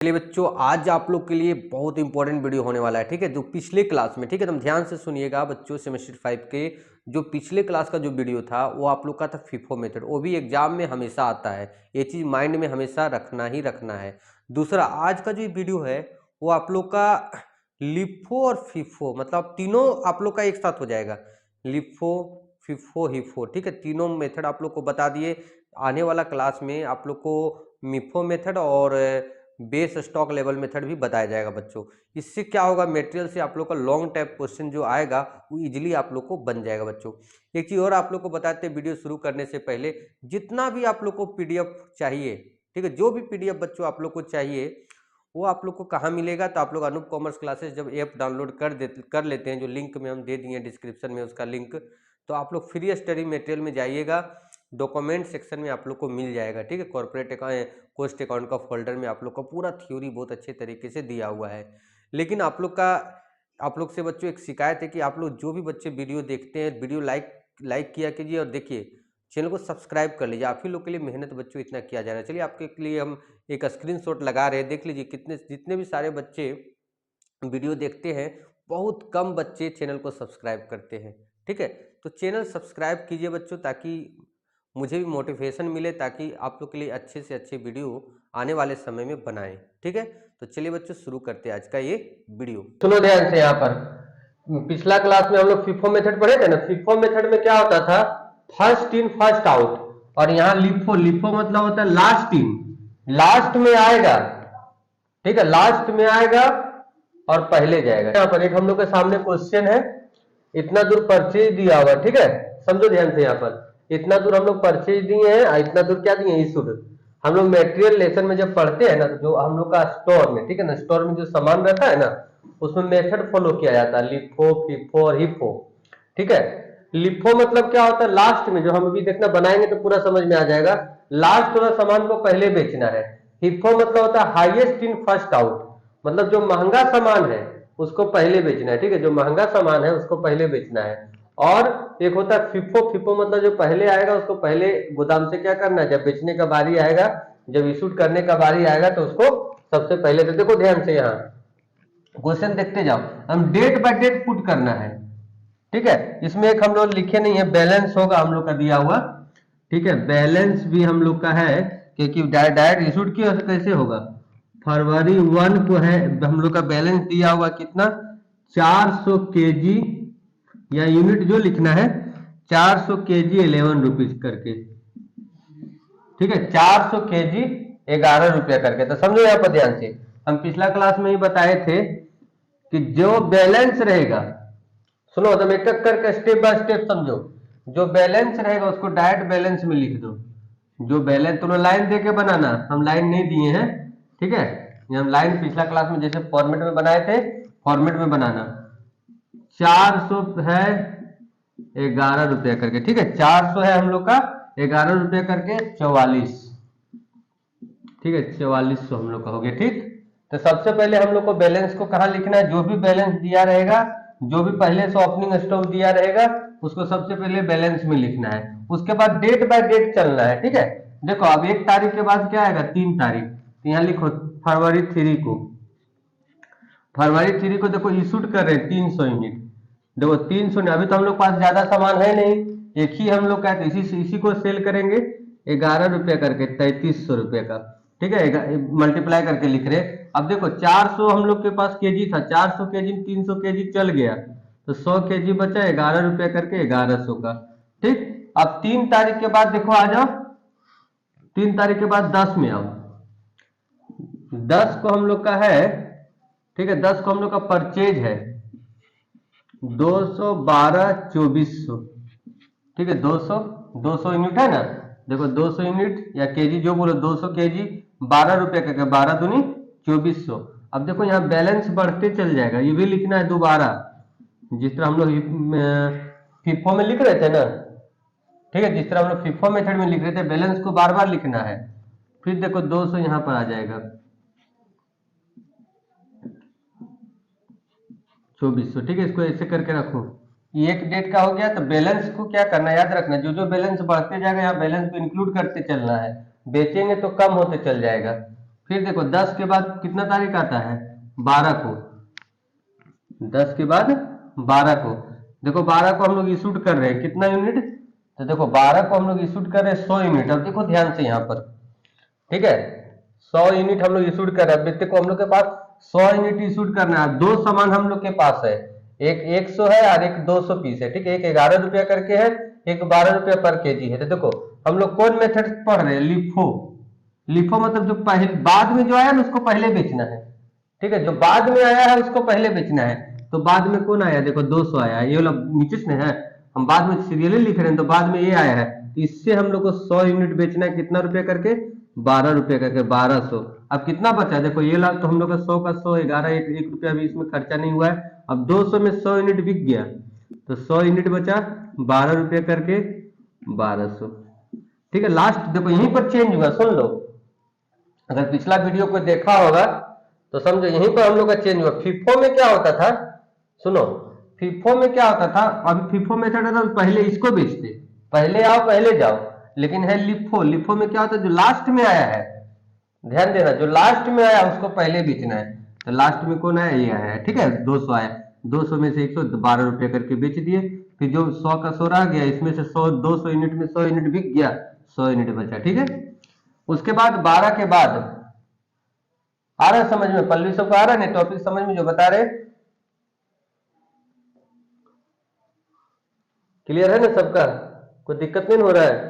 चलिए बच्चों, आज आप लोग के लिए बहुत इंपॉर्टेंट वीडियो होने वाला है। ठीक है, जो पिछले क्लास में, ठीक है, तुम ध्यान से सुनिएगा बच्चों। सेमेस्टर 5 के जो पिछले क्लास का जो वीडियो था वो आप लोग का था फिफो मेथड। वो भी एग्जाम में हमेशा आता है, ये चीज़ माइंड में हमेशा रखना ही रखना है। दूसरा, आज का जो वीडियो है वो आप लोग का लिफो और फिफो, मतलब तीनों आप लोग का एक साथ हो जाएगा। लिफो, फिफो, हिफो, ठीक है, तीनों मेथड आप लोग को बता दिए। आने वाला क्लास में आप लोग को मिफो मेथड और बेस स्टॉक लेवल मेथड भी बताया जाएगा बच्चों। इससे क्या होगा, मटेरियल से आप लोग का लॉन्ग टाइप क्वेश्चन जो आएगा वो इजीली आप लोग को बन जाएगा बच्चों। एक चीज़ और आप लोग को बताते हैं वीडियो शुरू करने से पहले, जितना भी आप लोग को पीडीएफ चाहिए, ठीक है, जो भी पीडीएफ बच्चों आप लोग को चाहिए वो आप लोग को कहाँ मिलेगा, तो आप लोग अनूप कॉमर्स क्लासेस जब ऐप डाउनलोड कर लेते हैं, जो लिंक में हम दे दिए डिस्क्रिप्शन में उसका लिंक, तो आप लोग फ्री स्टडी मटेरियल में जाइएगा, डॉक्यूमेंट सेक्शन में आप लोग को मिल जाएगा। ठीक है, कॉर्पोरेट कॉस्ट अकाउंट का फोल्डर में आप लोग का पूरा थ्योरी बहुत अच्छे तरीके से दिया हुआ है। लेकिन आप लोग से बच्चों एक शिकायत है कि आप लोग जो भी बच्चे वीडियो देखते हैं, वीडियो लाइक किया कीजिए और देखिए चैनल को सब्सक्राइब कर लीजिए। आप ही लोग के लिए मेहनत बच्चों इतना किया जा रहा है। चलिए आपके लिए हम एक स्क्रीनशॉट लगा रहे हैं, देख लीजिए कितने जितने भी सारे बच्चे वीडियो देखते हैं, बहुत कम बच्चे चैनल को सब्सक्राइब करते हैं। ठीक है, तो चैनल सब्सक्राइब कीजिए बच्चों, ताकि मुझे भी मोटिवेशन मिले, ताकि आप लोग के लिए अच्छे से अच्छे वीडियो आने वाले समय में बनाएं। ठीक है, तो चलिए बच्चों शुरू करते हैं आज का ये वीडियो। सुनो ध्यान से। यहाँ पर पिछला क्लास में हम लोग फिफो मेथड पढ़े थे ना। फिफो मेथड में क्या होता था, फर्स्ट इन फर्स्ट आउट। और यहाँ लिफो, लिफो मतलब होता है लास्ट इन, लास्ट में आएगा। ठीक है, लास्ट में आएगा और पहले जाएगा। यहाँ पर एक हम लोग के सामने क्वेश्चन है, इतना दूर परचेज दिया हुआ। ठीक है, समझो ध्यान से। यहाँ पर इतना दूर हम लोग परचेज दिए हैं और इतना दूर क्या दिए, इशूड। हम लोग मेटेरियल लेसन में जब पढ़ते हैं ना, तो जो हम लोग का स्टोर में, ठीक है ना, स्टोर में जो सामान रहता है ना, उसमें मेथड फॉलो किया जाता है, लिफो, फिफो और हिफो। ठीक है, लिफो मतलब क्या होता है, लास्ट में, जो हम अभी देखना बनाएंगे तो पूरा समझ में आ जाएगा, लास्ट वाला सामान को पहले बेचना है। हिफो मतलब होता है हाईएस्ट इन फर्स्ट आउट, मतलब जो महंगा सामान है उसको पहले बेचना है। ठीक है, जो महंगा सामान है उसको पहले बेचना है। और एक होता है फिफो, फिफो मतलब जो पहले आएगा उसको पहले गोदाम से क्या करना है, जब बेचने का बारी आएगा, जब इशूड करने का बारी आएगा तो उसको सबसे पहले। तो देखो ध्यान से, यहाँ क्वेश्चन देखते जाओ। हम डेट बाय डेट पुट करना है। ठीक है, इसमें एक हम लोग लिखे नहीं है, बैलेंस होगा हम लोग का दिया हुआ। ठीक है, बैलेंस भी हम लोग का है, क्योंकि डायरेक्ट इशूड की कैसे होगा, फरवरी 1 को है हम लोग का बैलेंस दिया हुआ कितना, 400 केजी, या यूनिट जो लिखना है 400 केजी 11 रुपीज करके। ठीक है, 400 केजी 11 रुपया करके। तो समझो यहाँ पर ध्यान से, हम पिछला क्लास में ही बताए थे कि जो बैलेंस रहेगा, सुनो तुम एक एक करके स्टेप बाय स्टेप समझो। जो बैलेंस रहेगा उसको डायरेक्ट बैलेंस में लिख दो। जो बैलेंस, तुम्हें लाइन दे के बनाना, हम लाइन नहीं दिए हैं। ठीक है, हम लाइन पिछला क्लास में जैसे फॉर्मेट में बनाए थे, फॉर्मेट में बनाना। 400 है 11 रुपया करके। ठीक है, 400 है हम लोग का 11 रुपया करके 44। ठीक है, 4400 हम लोग का हो गया। ठीक, तो सबसे पहले हम लोग को बैलेंस को कहाँ लिखना है, जो भी बैलेंस दिया रहेगा, जो भी पहले से ओपनिंग स्टॉक दिया रहेगा उसको सबसे पहले बैलेंस में लिखना है। उसके बाद डेट बाय डेट चलना है। ठीक है, देखो अब 1 तारीख के बाद क्या आएगा, 3 तारीख, तो यहाँ लिखो फरवरी 3 को। फरवरी 3 को देखो इशूड कर रहे हैं 300 यूनिट। देखो 300 नहीं, अभी तो हम लोग पास ज्यादा सामान है नहीं, एक ही हम लोग का, इसी को सेल करेंगे 11 रुपया करके 3300 रुपये का। ठीक है, मल्टीप्लाई करके लिख रहे। अब देखो 400 हम लोग के पास केजी था, 400 केजी 300 केजी चल गया, तो 100 केजी बचा 11 रुपया करके 1100 का। ठीक, अब 3 तारीख के बाद देखो आ जाओ, 3 तारीख के बाद 10 में आओ। 10 को हम लोग का है, ठीक है, 10 को हम लोग का परचेज है 212 2400। ठीक है, 200 यूनिट है ना, देखो 200 यूनिट या केजी जो बोलो, 200 केजी 12 रुपया करके, 12 दूनी 2400। अब देखो यहाँ बैलेंस बढ़ते चल जाएगा, ये भी लिखना है दोबारा, जिस तरह हम लोग फिफो में लिख रहे थे ना। ठीक है, जिस तरह हम लोग फिफो मेथड में लिख रहे थे, बैलेंस को बार बार लिखना है। फिर देखो 200 यहाँ पर आ जाएगा 2400। ठीक है, इसको ऐसे करके रखो, एक डेट का हो गया। तो बैलेंस को क्या करना है, याद रखना, जो जो बैलेंस बढ़ते जाएगा यहाँ बैलेंस को इंक्लूड करते चलना है, बेचेंगे तो कम होते चल जाएगा। फिर देखो 10 के बाद कितना तारीख आता है, 12 को, 10 के बाद 12 को, देखो 12 को हम लोग इशूड कर रहे हैं कितना यूनिट, तो देखो 12 को हम लोग इशूड कर रहे हैं 100 यूनिट। अब देखो ध्यान से यहाँ पर, ठीक है, 100 यूनिट हम लोग इशूड कर रहे हैं। देखो हम लोग के पास 100 यूनिट इशूड करना है, दो सामान हम लोग के पास है, एक 100 है और एक 200 पीस है, ठीक है, एक 11 रुपया करके है, एक 12 रुपया पर केजी है। तो देखो हम लोग कौन मेथड पढ़ रहे हैं, लिफो। लिफो मतलब जो पहले बाद में जो आया ना उसको पहले बेचना है, ठीक है, जो बाद में आया है उसको पहले बेचना है। तो बाद में कौन आया, देखो 200 आया है, ये वाला नीचे से है, हम बाद में सीरियली लिख रहे हैं तो बाद में ये आया है, तो इससे हम लोग को 100 यूनिट बेचना है, कितना रुपया करके, 12 रुपया करके, 1200। अब कितना बचा, देखो ये लाख तो हम लोग का 100 का 100, 11, एक रुपया भी इसमें खर्चा नहीं हुआ है। अब 200 में 100 यूनिट बिक गया तो 100 यूनिट बचा 12 रुपया करके 1200, ठीक है। लास्ट देखो यहीं पर चेंज हुआ, सुन लो, अगर पिछला वीडियो को देखा होगा तो समझो यहीं पर हम लोग का चेंज हुआ। फीफो में क्या होता था, सुनो, फीफो में क्या होता था, अभी फीफो मेथड है तो पहले इसको बेचते, पहले आओ पहले जाओ, लेकिन है लिफो। लिफो में क्या होता है, जो लास्ट में आया है, ध्यान देना, जो लास्ट में आया उसको पहले बेचना है। तो लास्ट में कौन आया, ये आया है, ठीक है, 200 आया, 200 में से 112 रुपये करके बेच दिए। फिर जो 100 का 100 रह गया, इसमें से 100, 200 यूनिट में 100 यूनिट बिक गया, 100 यूनिट बचा, ठीक है। उसके बाद 12 के बाद आ रहा है समझ में, पल्लवी सबको आ रहा है नहीं, टॉपिक समझ में जो बता रहे, क्लियर है ना सबका, कोई दिक्कत नहीं हो रहा है।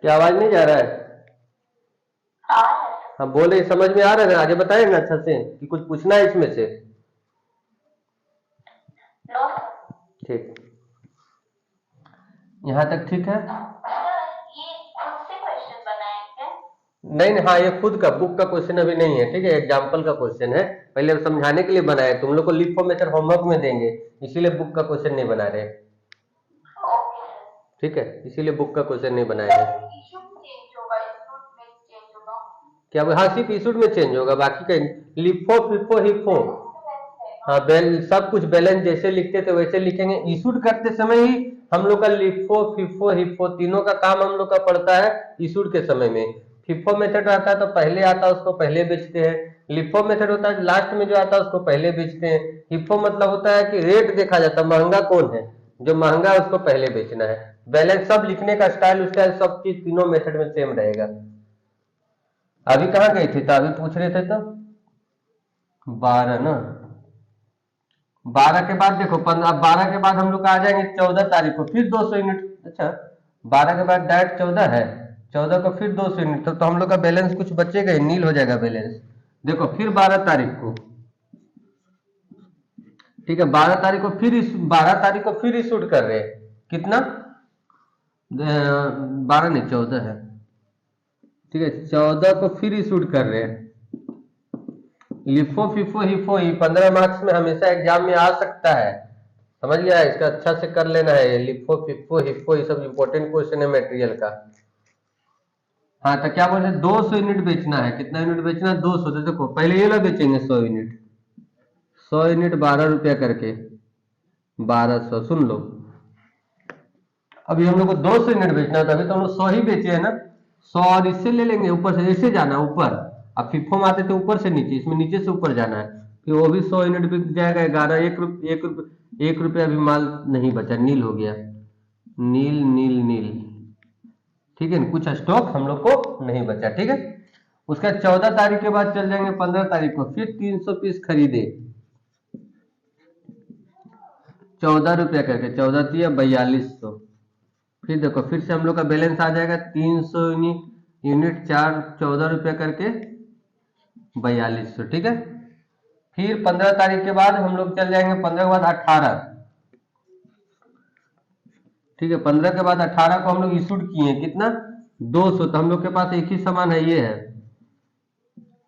क्या आवाज नहीं जा रहा है, हाँ बोले, समझ में आ रहा है ना, आगे बताए ना अच्छा से, कि कुछ पूछना है इसमें से, ठीक, यहाँ तक ठीक है। नहीं हाँ, ये खुद का बुक का क्वेश्चन अभी नहीं है, ठीक है, एग्जाम्पल का क्वेश्चन है, पहले समझाने के लिए बनाए, तुम लोग को लिफो मेथड होमवर्क में देंगे, इसीलिए बुक का क्वेश्चन नहीं बना रहे, ठीक है, इसीलिए बुक का क्वेश्चन नहीं बनाए हैं। क्या, हाँ सिर्फ इशूड में चेंज होगा, बाकी का लिफो फिफो हिफो, हाँ सब कुछ बैलेंस जैसे लिखते थे वैसे लिखेंगे। इशूड करते समय ही हम लोग का लिफो फिफो हिफो तीनों का काम हम लोग का पड़ता है इशूड के समय में। फिफो मेथड आता है तो पहले आता है उसको पहले बेचते हैं, लिफो मेथड होता है लास्ट में जो आता है उसको पहले बेचते हैं। हिफो मतलब होता है कि रेट देखा जाता है, महंगा कौन है, जो महंगा है उसको पहले बेचना है। बैलेंस सब लिखने का स्टाइल सब चीज तीनों मेथड में सेम रहेगा। अभी कहाँ गए थे, तो अभी पूछ रहे थे तो 12 ना, 12 के बाद देखो 15, 12 के बाद हम लोग आ जाएंगे 14 तारीख को फिर 200 यूनिट, अच्छा 12 के बाद डायरेक्ट 14 है, 14 को फिर 200 यूनिट, तो हम लोग का बैलेंस कुछ बचेगा ही, नील हो जाएगा बैलेंस। देखो फिर 12 तारीख को, ठीक है, 12 तारीख को फिर 12 तारीख को फिर इशूड कर रहे हैं, कितना, 12 नहीं 14 है, ठीक है, 14 को फिर इशूड कर रहे हैं। लिफो फिफो हिफो ही 15 मार्क्स में हमेशा एग्जाम में आ सकता है, समझ गया, इसका अच्छा से कर लेना है। लिफो फिफो हिफो ये सब इंपॉर्टेंट क्वेश्चन है मटेरियल का। हाँ तो क्या बोलते हैं, 200 यूनिट बेचना है, कितना यूनिट बेचना है, 200। तो देखो पहले ये लोग बेचेंगे 100 यूनिट, 100 यूनिट 12 रुपया करके 1200, सुन लो, अभी हम लोग को 200 यूनिट बेचना है, तो अभी तो हम लोग 100 ही बेचे है ना, 100 और इससे ले लेंगे, ऊपर से ऐसे जाना ऊपर, अब फिफो में आते थे ऊपर से नीचे, इसमें नीचे से ऊपर जाना है, फिर वो भी 100 यूनिट बिक जाएगा, 11, 1 रुपया भी माल नहीं बचा, नील हो गया, नील नील नील, ठीक है, कुछ स्टॉक हम लोग को नहीं बचा, ठीक है। उसका 14 तारीख के बाद चल जाएंगे 15 तारीख को, फिर 300 पीस खरीदे 14 रुपया करके, 14 दिया 4200, फिर देखो फिर से हम लोग का बैलेंस आ जाएगा 300 यूनिट 14 रुपया करके 4200, ठीक है। फिर 15 तारीख के बाद हम लोग चल जाएंगे 15 के बाद 18, ठीक है, 15 के बाद 18 को हम लोग इशूड किए कितना, 200, तो हम लोग के पास एक ही सामान है, ये है,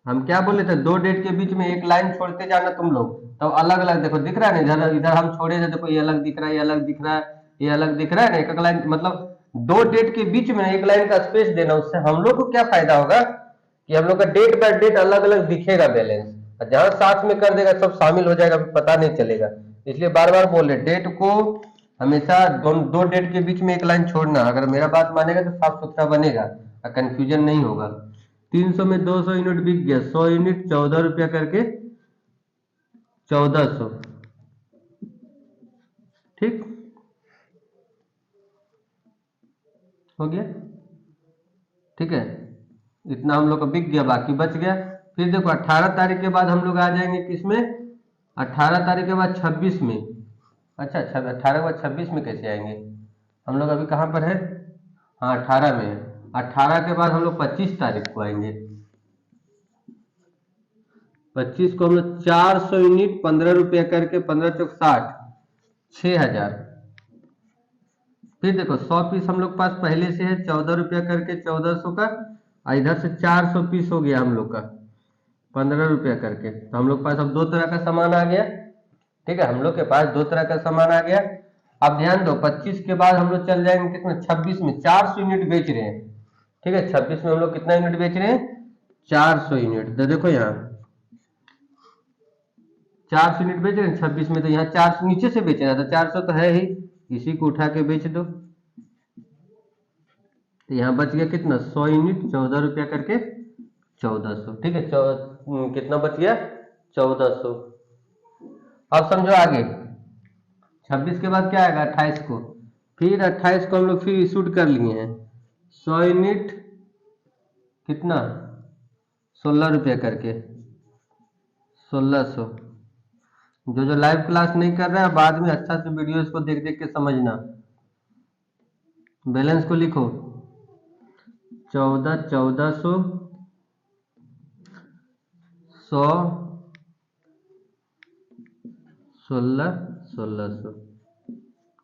हम क्या बोले थे, 2 डेट के बीच में एक लाइन छोड़ते जाना तुम लोग, तो अलग अलग देखो दिख रहा है ना, इधर हम छोड़े थे, देखो ये अलग दिख रहा है, ये अलग दिख रहा है, ये अलग दिख रहा है ना, एक लाइन, मतलब 2 डेट के बीच में एक लाइन का स्पेस देना, उससे हम लोग को क्या फायदा होगा कि हम लोग का डेट बाय डेट अलग अलग दिखेगा बैलेंस, जहां साथ में कर देगा सब शामिल हो जाएगा, पता नहीं चलेगा, इसलिए बार बार बोल रहे डेट को हमेशा दो डेट के बीच में एक लाइन छोड़ना, अगर मेरा बात मानेगा तो साफ सुथरा बनेगा और कंफ्यूजन नहीं होगा। 300 में 200 यूनिट बिक गया, 100 यूनिट 14 रुपया करके 1400, ठीक हो गया, ठीक है, इतना हम लोग का बिक गया, बाकी बच गया। फिर देखो 18 तारीख के बाद हम लोग आ जाएंगे किसमें, 18 तारीख के बाद 26 में। अच्छा 18 के बाद 26 में कैसे आएंगे, हम लोग अभी कहाँ पर है, हाँ 18 में है। 18 के बाद हम लोग 25 तारीख को आएंगे। 25 को हम लोग 400 यूनिट 15 रुपया करके 15 चौक 60, 6000। फिर देखो 100 पीस हम लोग पास पहले से है 14 रुपया करके 1400 का, और इधर से 400 पीस हो गया हम लोग का 15 रुपया करके। तो हम लोग पास अब 2 तरह का सामान आ गया, ठीक है, हम लोग के पास 2 तरह का सामान आ गया। अब ध्यान दो 25 के बाद हम लोग चल जाएंगे कितना, 26 में 400 यूनिट बेच रहे हैं, ठीक है, 26 में हम लोग कितना यूनिट बेच रहे हैं, 400 यूनिट। तो देखो यहाँ 400 यूनिट बेच रहे हैं 26 में, तो यहाँ 400 नीचे से बेचना है, तो 400 तो है ही, इसी को उठा के बेच दो। तो यहाँ बच गया कितना, 100 यूनिट 14 रुपया करके 1400, ठीक है, कितना बच गया, 1400। अब समझो आगे 26 के बाद क्या आएगा, 28 को, फिर 28 को हम लोग फिर इशूड कर लिए हैं 100 यूनिट कितना, 16 रुपया करके 1600। जो लाइव क्लास नहीं कर रहा है बाद में अच्छा से वीडियोस को देख देख के समझना। बैलेंस को लिखो 1400 100 1600,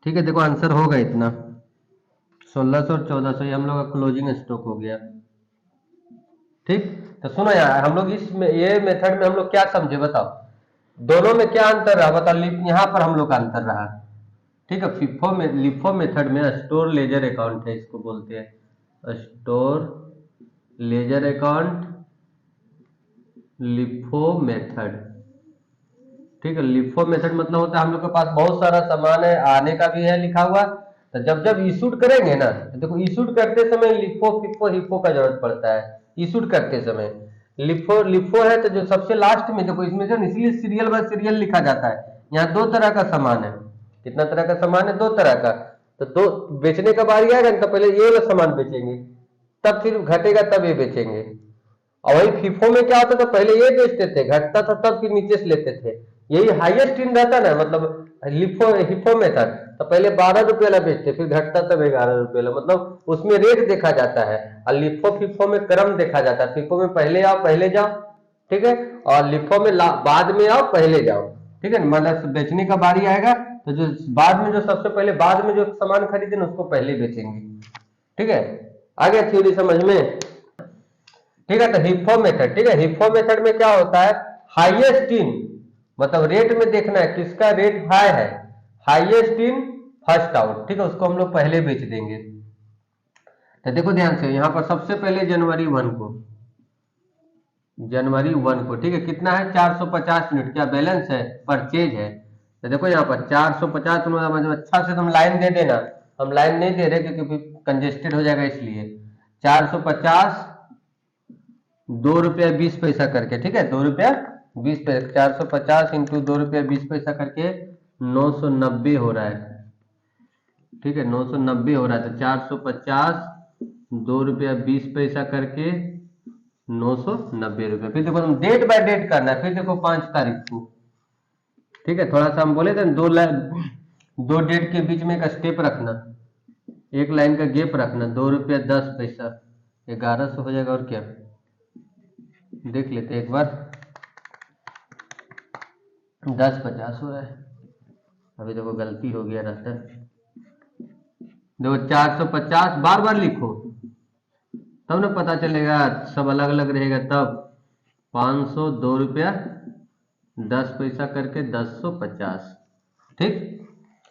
ठीक है। देखो आंसर होगा इतना 1600 और 1400, ये हम लोग का क्लोजिंग स्टॉक हो गया, ठीक। तो सुनो यार हम लोग ये मेथड में हम लोग क्या समझे बताओ, दोनों में क्या अंतर रहा बताओ, यहाँ पर हम लोग का अंतर रहा, ठीक है। लिफो मेथड में स्टोर लेजर अकाउंट है, इसको बोलते हैं store ledger account, LIFO method, ठीक है। लिफो मेथड मतलब होता है हम लोग के पास बहुत सारा सामान है, आने का भी है लिखा हुआ, तो जब इशूड करेंगे ना, तो देखो इशूड करते समय लिफो फिफो हिफो का जरूरत पड़ता है। इशूड करते समय लिफो है तो जो सबसे लास्ट में देखो इसमें जो इसलिए सीरियल बाय सीरियल लिखा जाता है। यहाँ 2 तरह का सामान है, कितना तरह का सामान है, 2 तरह का। तो 2 बेचने का बारी आएगा तो पहले ये वाला सामान बेचेंगे, तब फिर घटेगा तब ये बेचेंगे। और वही फीफो में क्या होता था, पहले ये बेचते थे, घटता था तब फिर नीचे से लेते थे। यही हाईएस्ट इन रहता ना, मतलब हिफो मेथड, तो पहले 12 रुपये वाला बेचते, फिर घटता तब 11 रुपये वाला, मतलब उसमें रेट देखा जाता है। और लिफो फिफो में क्रम देखा जाता है, फिफो में पहले आओ पहले जाओ, ठीक है, और लिफो में बाद में आओ पहले जाओ, ठीक है। मतलब बेचने का बारी आएगा तो जो बाद में जो सबसे पहले बाद में जो सामान खरीदे ना उसको पहले बेचेंगे, ठीक है। आगे थ्योरी समझ में, ठीक है। तो हिफो मेथड, ठीक है, हिफो मेथड में क्या होता है, हाईएस्ट इन मतलब रेट में देखना है किसका रेट हाई है, हाईएस्ट इन फर्स्ट आउट, ठीक है, उसको हम लोग पहले बेच देंगे। तो देखो ध्यान से यहाँ पर सबसे पहले जनवरी 1 को, ठीक है, कितना है 450 यूनिट, क्या बैलेंस है, परचेज है। तो देखो यहाँ पर 450, मतलब अच्छा से तुम लाइन दे देना, हम लाइन नहीं दे रहे क्योंकि कंजेस्टेड हो जाएगा, इसलिए 450 2 रुपया 20 पैसा करके, ठीक है, 2 रुपया 20 पैसा, 450 इंटू 2 रुपया 20 पैसा करके 990 हो रहा है, ठीक है, 990 हो रहा है। तो 450 2 रुपया 20 पैसा करके 990 रुपया। फिर देखो तुम डेट बाय डेट करना है, फिर देखो 5 तारीख को, ठीक है, थोड़ा सा हम बोले थे 2 डेट के बीच में एक स्टेप रखना, एक लाइन का गैप रखना, 2 रुपया 10 पैसा, 1100 हो जाएगा। और क्या देख लेते एक बार, 1050 हो रहा है, अभी देखो गलती हो गया रहता है, देखो 450 बार बार लिखो तब ना पता चलेगा, सब अलग अलग रहेगा तब। 500 2 रुपया 10 पैसा करके 1050, ठीक,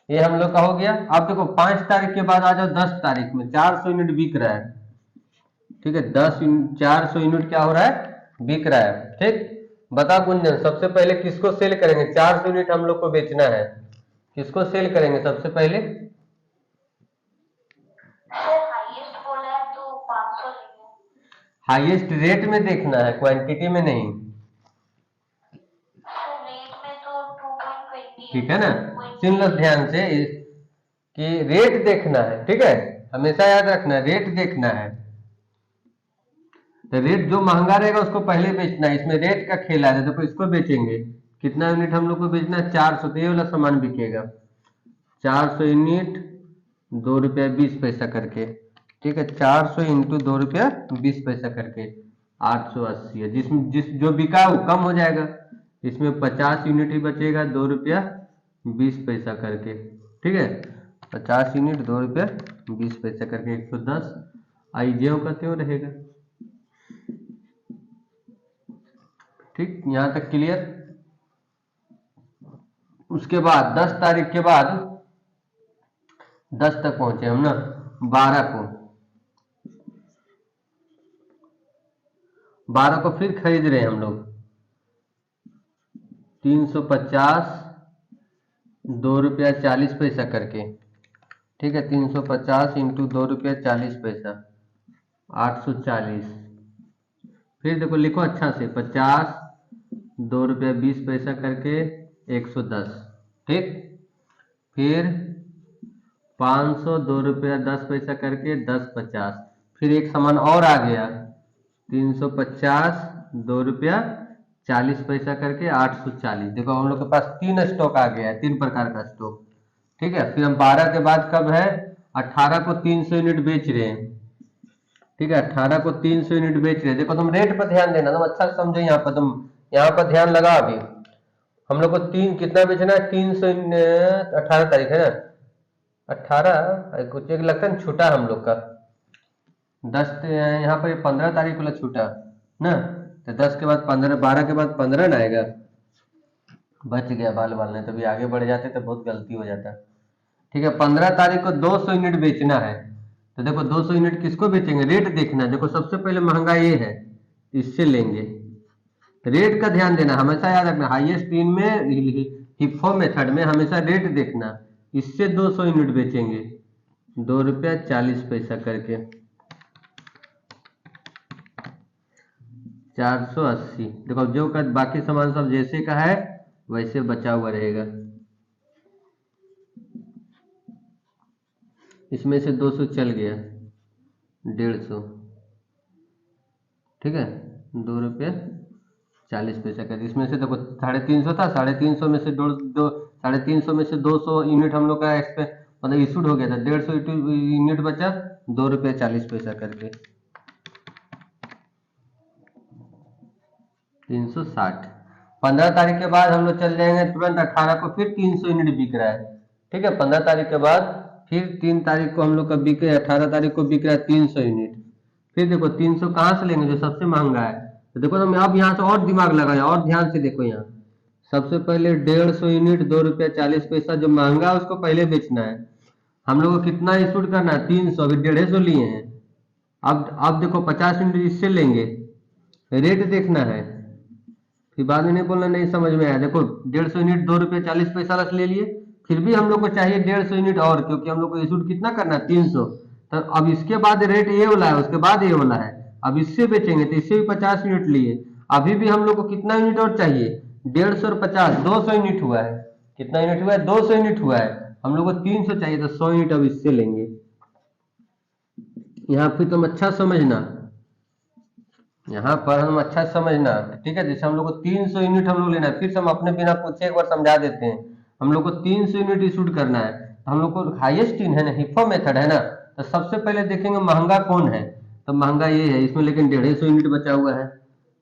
ये हम लोग का हो गया। अब देखो 5 तारीख के बाद आ जाओ 10 तारीख में, 400 यूनिट बिक रहा है, ठीक है, 400 यूनिट क्या हो रहा है, बिक रहा है, ठीक। बता गुंजन सबसे पहले किसको सेल करेंगे, 400 यूनिट हम लोग को बेचना है, किसको सेल करेंगे सबसे पहले? सर हाईएस्ट बोला है तो 500 लेंगे। हाईएस्ट रेट में देखना है, क्वांटिटी में नहीं, सर रेट में तो 2.20 ठीक है ना? सुन लो ध्यान से कि रेट देखना है, ठीक है, हमेशा याद रखना है रेट देखना है। तो रेट जो महंगा रहेगा उसको पहले बेचना है, इसमें रेट का खेल है। देखो इसको बेचेंगे, कितना यूनिट हम लोग को बेचना है? 400, तो ये वाला सामान बिकेगा 400 यूनिट 2 रुपया 20 पैसा करके, ठीक है, 400 इंटू 2 रुपया 20 पैसा करके 880 है। जो बिका वो कम हो जाएगा, इसमें 50 यूनिट ही बचेगा 2 रुपया 20 पैसा करके, ठीक है, 50 यूनिट 2 रुपया 20 पैसा करके 110, आई ज्यों का त्यों रहेगा। ठीक, यहां तक क्लियर? उसके बाद 10 तारीख के बाद 10 तक पहुंचे हम ना, 12 को फिर खरीद रहे हैं हम लोग 350 2 रुपया 40 पैसा करके, ठीक है, 350 इंटू 2 रुपया 40 पैसा 840। फिर देखो लिखो अच्छा से, 50 2 रुपया 20 पैसा करके 110, ठीक, फिर 500 2 रुपया 10 पैसा करके 1050, फिर एक सामान और आ गया 350 2 रुपया 40 पैसा करके 840। देखो हम लोग के पास 3 स्टॉक आ गया है, 3 प्रकार का स्टॉक, ठीक है। फिर हम 12 के बाद कब है? 18 को 300 यूनिट बेच रहे हैं, ठीक है, 18 को 300 यूनिट बेच रहे हैं। देखो तुम रेट पर ध्यान देना, तुम अच्छा समझो, यहाँ पर तुम यहाँ पर ध्यान लगा। अभी हम लोग को कितना बेचना है? 300, 18 तारीख है ना, 18 कुछ एक लगता है छूटा हम लोग का 10, यहाँ पर 15 तारीख वाला छूटा ना, तो 10 के बाद 15, 12 के बाद 15 ना आएगा, बच गया बाल बाल, नहीं तो भी आगे बढ़ जाते तो बहुत गलती हो जाता, ठीक है। 15 तारीख को 200 यूनिट बेचना है, तो देखो 200 यूनिट किसको बेचेंगे? रेट देखना है। देखो सबसे पहले महंगा ये है, इससे लेंगे, रेट का ध्यान देना, हमेशा याद रखना, हाईएस्ट इन में हिप्पो मेथड में हमेशा रेट देखना। इससे 200 यूनिट बेचेंगे 2 रुपया 40 पैसा करके 480। देखो जो का बाकी सामान सब जैसे का है वैसे बचा हुआ रहेगा, इसमें से 200 चल गया 150, ठीक है, 2 रुपया 40 पैसा कर। इसमें से देखो 350 था, 350 में से 350 में से 200 यूनिट हम लोग का मतलब इशूड हो गया था, 150 यूनिट बचा 2 रुपया 40 पैसा करके 360। 15 तारीख के बाद हम लोग चल जाएंगे तुरंत 18 को, फिर 300 यूनिट बिक रहा है, ठीक है। 15 तारीख के बाद फिर 3 तारीख को हम लोग का बिके, 18 तारीख को बिक रहा है 300 यूनिट। फिर देखो 300 कहाँ से लेंगे? जो सबसे महंगा है। तो देखो तुम अब यहाँ से और दिमाग लगाया, और ध्यान से देखो, यहाँ सबसे पहले 150 यूनिट 2 रुपया 40 पैसा, जो महंगा है उसको पहले बेचना है। हम लोग को कितना इशूड करना है? 300, अभी 150 लिए हैं। अब देखो 50 यूनिट इससे लेंगे, रेट देखना है, फिर बाद में नहीं बोलना नहीं समझ में आया। देखो 150 यूनिट 2 रुपया 40 पैसा ले लिए, फिर भी हम लोग को चाहिए 150 यूनिट और, क्योंकि हम लोग को इशूड कितना करना है? 300। तो अब इसके बाद रेट ये वाला है, उसके बाद ये वाला है, अब इससे बेचेंगे तो इससे भी 50 यूनिट लिए, अभी भी हम लोग को कितना यूनिट और चाहिए? 150 और 50 200 यूनिट हुआ है। कितना यूनिट हुआ है? 200 यूनिट हुआ है। हम लोग को 300 चाहिए, तो 100 यूनिट अब इससे लेंगे। यहाँ फिर तुम अच्छा समझना, यहाँ पर हम अच्छा समझना, ठीक है। जैसे हम लोग को 300 यूनिट हम लोग लेना है, फिर से हम अपने बिना पूछे एक बार समझा देते हैं। हम लोग को 300 यूनिट इशूड करना है, हम लोग को हाईएस्ट इन है ना, हिप्पो मेथड है ना, तो सबसे पहले देखेंगे महंगा कौन है, तो महंगा ये है, इसमें लेकिन 150 यूनिट बचा हुआ है,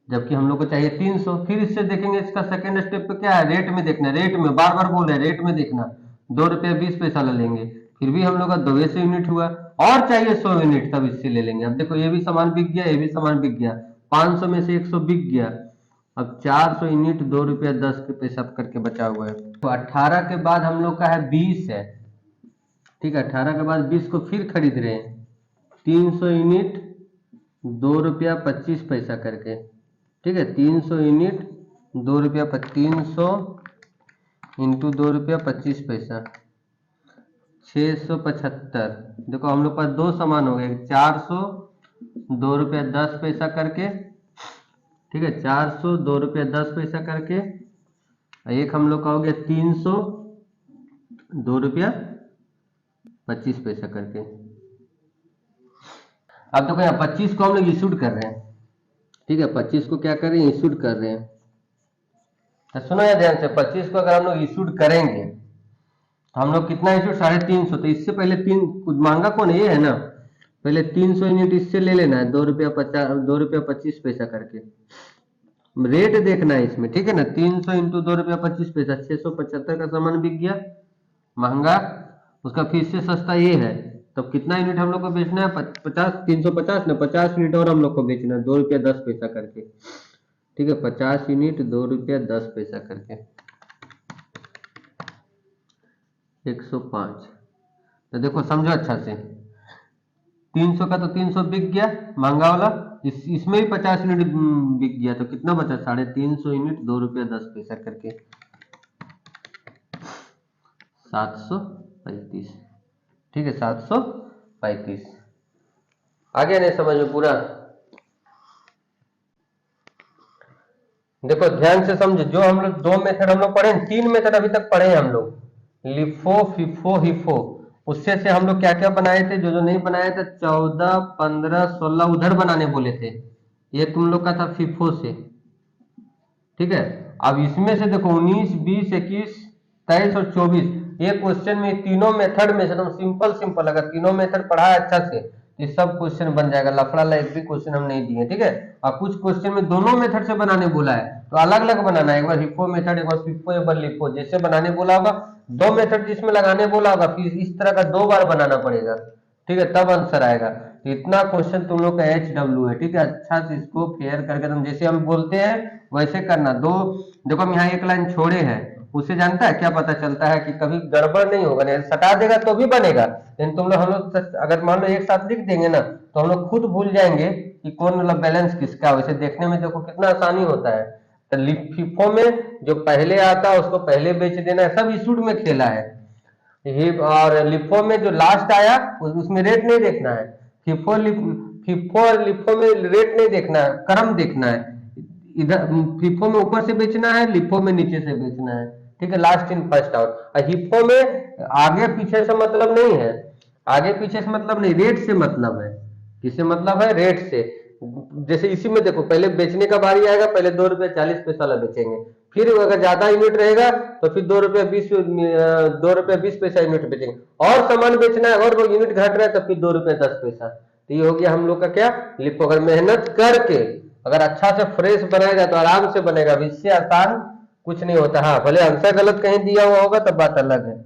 जबकि हम लोग को चाहिए 300। फिर इससे देखेंगे, इसका सेकंड स्टेप पे क्या है? रेट में देखना, रेट में बार बार बोल रहे हैं, रेट में देखना, 2 रुपया 20 पैसा ले लेंगे, फिर भी हम लोग का 200 यूनिट हुआ, और चाहिए 100 यूनिट, तब इससे ले लेंगे। अब देखो ये भी सामान बिक गया, ये भी सामान बिक गया, 500 में से 100 बिक गया, अब 400 यूनिट 2 रुपया 10 पैसा करके बचा हुआ है। तो 18 के बाद हम लोग का है 20 है, ठीक है, 18 के बाद 20 को फिर खरीद रहे हैं 300 यूनिट 2 रुपया 25 पैसा करके, ठीक है, 300 यूनिट 300 इंटू 2 रुपया 25 पैसा 675। देखो हम लोग पास दो सामान हो गए, 400 2 रुपया 10 पैसा करके, ठीक है, 400 2 रुपया 10 पैसा करके, एक हम लोग का हो गया 300 2 रुपया 25 पैसा करके। अब देखो यहाँ 25 को हम लोग इशूड कर रहे हैं, ठीक है, 25 को क्या कर रहे हैं, इशूड कर रहे हैं। तो सुनो यार ध्यान से, 25 को अगर हम लोग इशूड करेंगे तो हम लोग कितना इशूड, 350। तो इससे पहले तीन मांगा कौन है, ये है ना, पहले 300 यूनिट इससे ले लेना है, 2 रुपया 25 पैसा करके। रेट देखना है इसमें, ठीक है ना, 300 इंटू 2 रुपया 25 पैसा 675 का सामान बिक गया महंगा, उसका फिर से सस्ता ये है। तो कितना यूनिट हम लोग को बेचना है, 350 ना, 50 यूनिट और हम लोग को बेचना है 2 रुपया 10 पैसा करके, ठीक है, 50 यूनिट 2 रुपया 10 पैसा करके 105। तो देखो समझो अच्छा से, 300 का तो 300 बिक गया महंगा वाला, इसमें भी 50 यूनिट बिक गया, तो कितना बचा, 350 यूनिट 2 रुपया 10 पैसा करके 735, ठीक है, 735। आगे नहीं समझ में पूरा, देखो ध्यान से समझो, जो हम लोग दो मेथड हम लोग पढ़े, 3 मेथड अभी तक पढ़े हैं हम लोग, लिफो फिफो हिफो। उससे से हम लोग क्या क्या बनाए थे, जो जो नहीं बनाए थे, 14 15 16 उधर बनाने बोले थे, ये तुम लोग का था फिफो से, ठीक है। अब इसमें से देखो 19 20 21 23 और 24, ये क्वेश्चन में तीनों मेथड में एकदम सिंपल सिंपल, अगर तीनों मेथड पढ़ा है अच्छा से, ये सब क्वेश्चन बन जाएगा, लफड़ा एक भी क्वेश्चन हम नहीं दिए, ठीक है। और कुछ क्वेश्चन में दोनों मेथड से बनाने बोला है, तो अलग अलग बनाना है, एक बार हिफो मेथड, एक बार फिफो, एक बार लिफो, जैसे बनाने बोला होगा, दो मेथड जिसमें लगाने बोला होगा, फिर इस तरह का 2 बार बनाना पड़ेगा, ठीक है, तब आंसर आएगा। तो इतना क्वेश्चन तुम लोग का HW है, ठीक है, अच्छा से इसको फेयर करके तुम जैसे हम बोलते हैं वैसे करना। देखो हम यहाँ एक लाइन छोड़े हैं, उसे जानता है क्या पता चलता है कि कभी गड़बड़ नहीं होगा, नहीं सटा देगा तो भी बनेगा, लेकिन तुम लोग हम लोग अगर मान लो एक साथ लिख देंगे ना, तो हम लोग खुद भूल जाएंगे कि कौन मतलब बैलेंस किसका। वैसे देखने में देखो कितना आसानी होता है। तो फिफो में जो पहले आता है उसको पहले बेच देना है, सब इशूड में खेला है। और लिफो में जो लास्ट आया उसमें रेट नहीं देखना है, फिफो और लिफो में रेट नहीं देखना है, क्रम देखना है। इधर फिफो में ऊपर से बेचना है, लिफो में नीचे से बेचना है, ठीक है, लास्ट इन फर्स्ट आउट। हिफो में आगे पीछे से मतलब नहीं है, आगे पीछे से मतलब नहीं, रेट से मतलब है। किससे मतलब है, रेट से। जैसे इसी में देखो पहले बेचने का बारी आएगा, पहले 2 रुपया 40 पैसा वाला बेचेंगे, फिर अगर ज्यादा यूनिट रहेगा तो फिर 2 रुपया 20 पैसा यूनिट बेचेंगे, और सामान बेचना है और वो यूनिट घट रहा है तो फिर 2 रुपया 10 पैसा। तो ये हो गया हम लोग का क्या, लिफो। अगर मेहनत करके अगर अच्छा से फ्रेश बनाएगा तो आराम से बनेगा, इससे आसान कुछ नहीं होता। हाँ भले आंसर गलत कहीं दिया हुआ होगा तब बात अलग है।